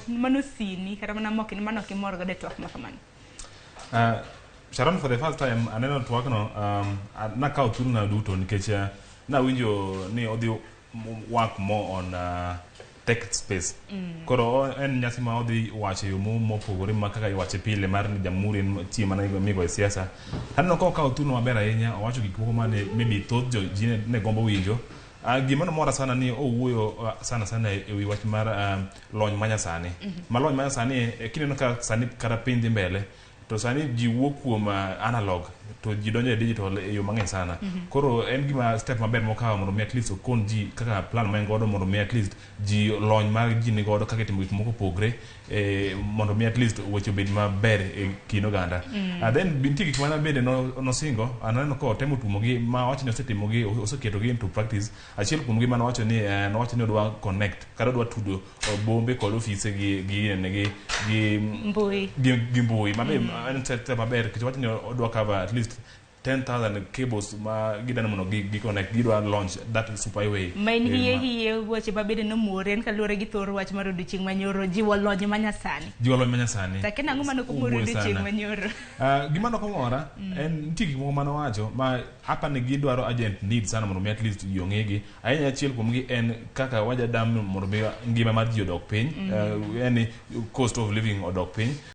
manosini kata mana mokini mano kimor go de twak makamani. Sharon, for the first time aneno twak no na kaw thuru na duto nikech na winjo ni odhi work more on tech space. Koro en nyasi ma odhi wache yo mopogore ma kaka iwache pile mar ni jamhuri en tie mana migo e siasa. Aneno ka okaw thuno maber ahinya owacho gik moko mane maybe thoth ji ne gombo winjo. Gima mora sana ni owuoyo sana e wi wach mar lony manyasani. Ma lony manyasani kineno ka sani kata piny dhi mbele to sani ji wuok kuom analog to ji donjo e digital e yo mang'eny sana. Koro en gima step maber mokawo mondo mi at least okon ji kaka plan ma en godo mondo mi at least ji lony mar ji ni godo kaka itimo gik moko pogre mondo mi at least weche obed maber e kind oganda. Then bintie gik mana bende nosingo aneno ko temo tumogi ma wacho ni osetimogi oseketogi into practice. Achiel kuomgi ma nowacho ni odwa connect kata odwa tudo bombe kod ofise gi mbui mabe en step maber kich wacho ni odwa cover at least 10,000 cables ma gidana mono gi connect gidwa launch that super highway main hiye wache babede no moren kalure gi thor wach mar odiochieng' manyoro jiwo lony manyasani takena ang'o mano ko moro odiochieng' manyoro gima no komora en nitie gik moko mano wacho ma hapa ne gidwaro agent need sana mondo at least yongegi ahinya achiel kuomgi en kaka wajadam mondo ngima mar ji odok piny yani cost of living odok piny